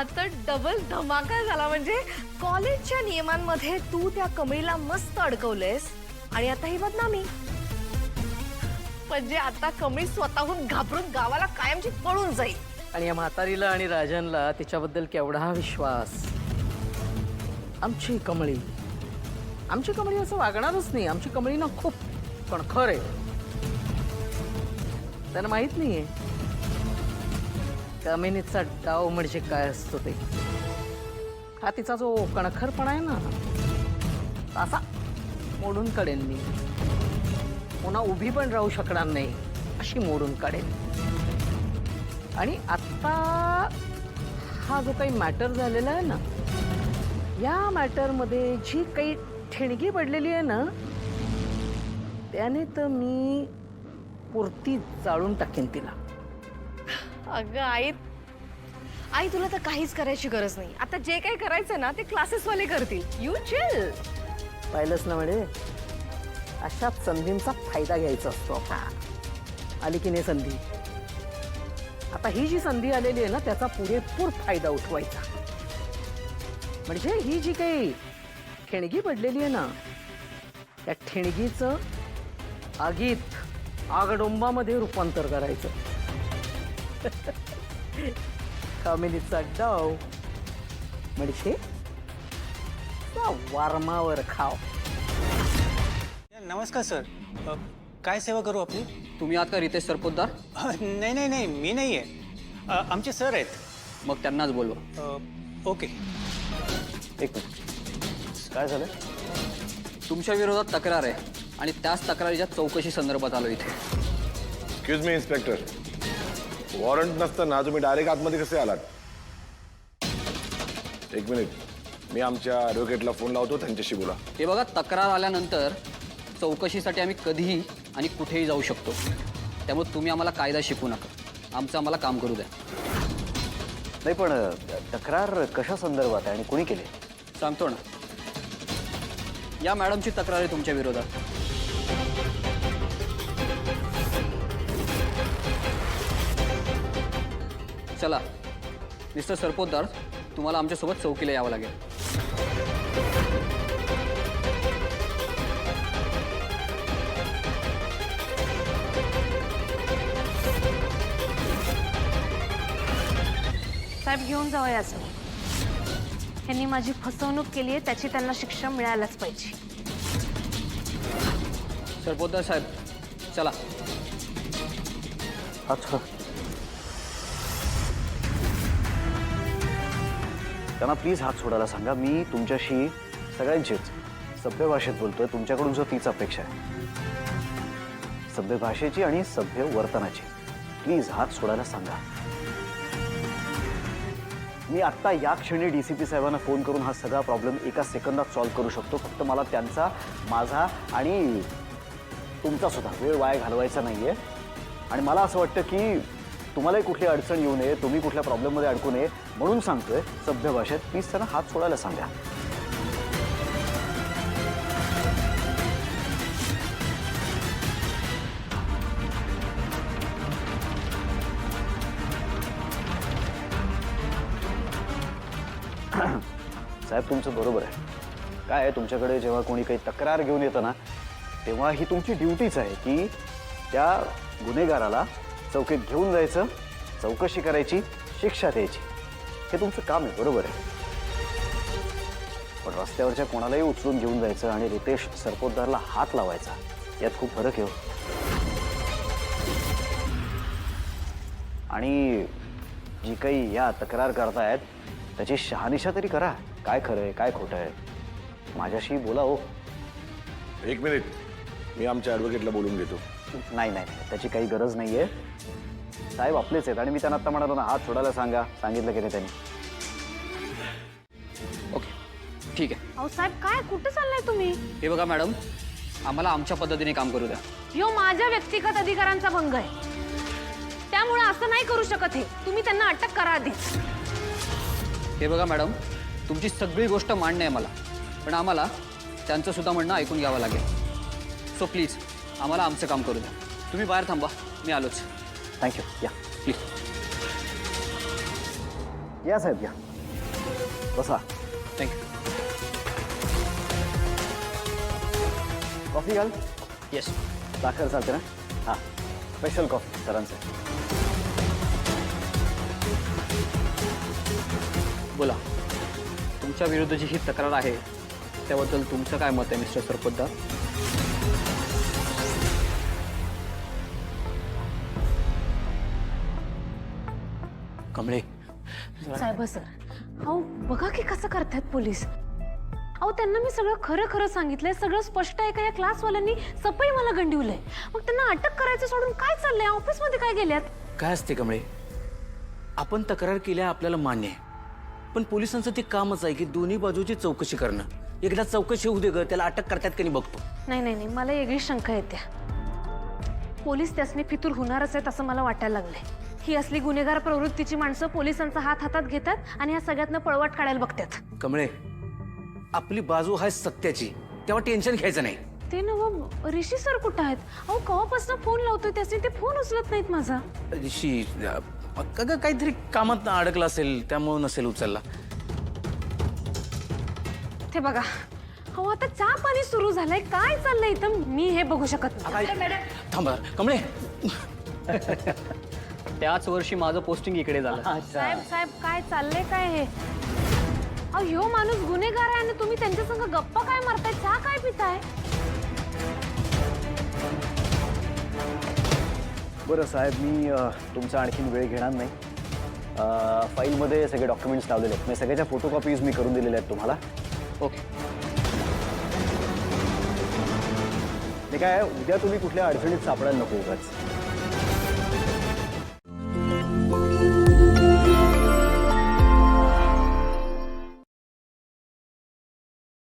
हा तर डबल धमाका झाला. म्हणजे कॉलेजच्या नियमांमध्ये तू त्या कमळीला मस्त अडकवलेस आणि आता ही बदनामी. म्हणजे आता कमळी स्वतःहून घाबरून गावाला कायमची पळून जाईल. आणि या म्हातारीला आणि राजनला तिच्याबद्दल केवढा विश्वास. आमची कमळी असं वागणारच नाही. आमची कमळी ना खूप कणखर आहे. त्यांना माहित नाहीये कामिनीचा डाव म्हणजे काय असतो ते. हा तिचा जो कणखरपणा आहे ना असा मोडून काढेन मी. पुन्हा उभी पण राहू शकणार नाही अशी मोडून काढेन. आणि आता हा जो काही मॅटर झालेला आहे ना या मॅटरमध्ये जी काही ठिणगी पडलेली आहे ना त्याने तर मी पुरती जाळून टाकेन तिला. अगं आई, आई तुला तर काहीच करायची गरज नाही. आता जे काही करायचं ना ते क्लासेसवाले करतील. You chill. पाहिलंच ना म्हणजे अशाच संधींचा फायदा घ्यायचा असतो. आली की नाही संधी. आता ही जी संधी आलेली आहे ना त्याचा पुरेपूर फायदा उठवायचा. म्हणजे ही जी काही ठिणगी पडलेली आहे ना त्या ठिणगीचं आगीत आगडोंबामध्ये रूपांतर करायचं. कामिनीचा डाव म्हणजे वारमावर खाव. नमस्कार सर. काय सेवा करू आपली? तुम्ही आहात का रितेश सरपोतदार? नाही नाही नाही मी नाही आहे. आमचे सर आहेत. मग त्यांनाच बोलवा. ओके. एक मिनिट. काय झालं? तुमच्या विरोधात तक्रार आहे आणि त्याच तक्रारीच्या चौकशी संदर्भात आलो इथे. एक्सक्यूज मी इन्स्पेक्टर, वॉरंट नसताना तुम्ही डायरेक्ट आतमध्ये कसे आलात? एक मिनिट, मी आमच्या ॲडव्होकेटला फोन लावतो, त्यांच्याशी बोला. हे बघा, तक्रार आल्यानंतर चौकशीसाठी आम्ही कधीही आणि कुठेही जाऊ शकतो. त्यामुळे तुम्ही आम्हाला कायदा शिकवू नका. आमचं आम्हाला काम करू द्या. नाही पण तक्रार कशा संदर्भात आहे आणि कोणी केली? सांगतो ना. या मॅडमची तक्रार आहे तुमच्या विरोधात. चला मिस्टर सरपोतदार, तुम्हाला आमच्यासोबत चौकीला यावं लागेल. साहेब घेऊन जावं याचं. यांनी माझी फसवणूक केली आहे त्याची त्यांना शिक्षा मिळायलाच पाहिजे. सरपोतदार साहेब चला. अच्छा, त्यांना प्लीज हात सोडायला सांगा. मी तुमच्याशी सगळ्यांचीच सभ्य भाषेत बोलतोय. तुमच्याकडून जो तीच अपेक्षा आहे, सभ्य भाषेची आणि सभ्य वर्तनाची. प्लीज हात सोडायला सांगा. मी आत्ता या क्षणी DCP साहेबांना फोन करून हा सगळा प्रॉब्लेम एका सेकंदात सॉल्व्ह करू शकतो. फक्त मला त्यांचा, माझा आणि तुमचा सुद्धा वेळ वाया घालवायचा नाहीये. आणि मला असं वाटतं की तुम्हालाही कुठली अडचण येऊ नये, तुम्ही कुठल्या प्रॉब्लेममध्ये अडकू नये म्हणून सांगतोय सभ्य भाषेत. प्लीज त्यांना हात सोडायला सांगा. साहेब तुमचं बरोबर आहे. काय आहे, तुमच्याकडे जेव्हा कोणी काही तक्रार घेऊन येतं ना तेव्हा ही तुमची ड्युटीच आहे की त्या गुन्हेगाराला चौकीत घेऊन जायचं, चौकशी करायची, शिक्षा द्यायची. हे तुमचं काम आहे, बरोबर आहे. पण रस्त्यावरच्या कोणालाही उचलून घेऊन जायचं आणि रितेश सरपोतदारला हात लावायचा यात खूप फरक आहे. आणि जी काही या तक्रार करतायत त्याची शहानिशा तरी करा. काय खरं आहे, काय खोटं आहे, माझ्याशी बोला. हो एक मिनिट, मी आमच्या ॲडव्होकेटला बोलून घेतो. नाही नाही, त्याची काही गरज नाही आहे. साहेब आपलेच आहेत आणि मी त्यांना आत्ता म्हणालो ना हात सोडायला सांगा. सांगितलं की नाही त्यांनी? ओके ठीक आहे. अहो साहेब काय कुठे चाललाय तुम्ही? हे बघा मॅडम, आम्हाला आमच्या पद्धतीने काम करू द्या. ह्यो माझ्या व्यक्तिगत अधिकारांचा भंग आहे. त्यामुळे असं नाही करू शकत. हे तुम्ही त्यांना अटक करा आधीच. हे बघा मॅडम, तुमची सगळी गोष्ट मान्य आहे मला, पण आम्हाला त्यांचं सुद्धा म्हणणं ऐकून घ्यावं लागेल. सो प्लीज आम्हाला आमचं काम करू द्या. तुम्ही बाहेर थांबा, मी आलोच. थँक्यू. या प्लीज या साहेब या. बसा. थँक्यू. कॉफी घाल. येस. साखर चालते ना? हां, स्पेशल कॉफी सरांचं. बोला, तुमच्या विरुद्ध जी ही तक्रार आहे त्याबद्दल तुमचं काय मत आहे मिस्टर सरपोतदार? कमळे, साहेब सर, अहो बघा की कसं करतायत पोलीस. अहो त्यांना मी सगळं खरं खरं सांगितलंय, सगळं स्पष्ट आहे का या क्लासवाल्यांनी सपई मला गंडिवलंय. मग त्यांना अटक करायचं सोडून काय चाललंय, ऑफिसमध्ये काय गेल्यात? काय असते कमळे, आपण तक्रार केल्या आपल्याला मान्य आहे, पण पोलिसांचं ते कामच आहे की दोन्ही बाजूची चौकशी करणं. एकदा चौकशी होऊ दे ग, त्याला अटक करतात की नाही बघतो. नाही नाही नाही, मला वेगळी शंका येते. पोलीस त्यासनी फितूर होणारच आहेत असं मला वाटायला लागलंय. ही असली गुन्हेगार प्रवृत्तीची माणसं पोलिसांचा हात हातात घेतात आणि या सगळ्यातनं पळवाट काढायला बघतात. कमळे, आपली बाजू आहे सत्याची, तेव्हा टेन्शन घ्यायचं नाही. ते नव ऋषी सर कुठं आहेत? अहो केव्हापासून फोन लावतोय त्यासनी, ते फोन उचलत नाहीत माझा. ऋषी अगं काहीतरी कामात अडकला असेल त्यामुळे नसेल उचलला. ते बघा, अहो आता चहा पाणी सुरू झालंय, काय चाललंय इथं मी हे बघू शकत नाही. थांबा कमळे. त्याच वर्षी माझं पोस्टिंग इकडे झालं. साहेब साहेब काय चाललंय काय हे? अहो ह्यो माणूस गुन्हेगार आहे आणि तुम्ही त्यांच्या संग गप्पा काय मारताय, चहा काय पिताय? बरं साहेब, मी तुमचा आणखीन वेळ घेणार नाही. फाईलमध्ये सगळे डॉक्युमेंट्स लावलेले आहेत, सगळ्याच्या फोटोकॉपीज मी करून दिलेल्या आहेत तुम्हाला. ओके. ते काय, उद्या तुम्ही कुठल्या अडचणीत सापडायला नको उगाच.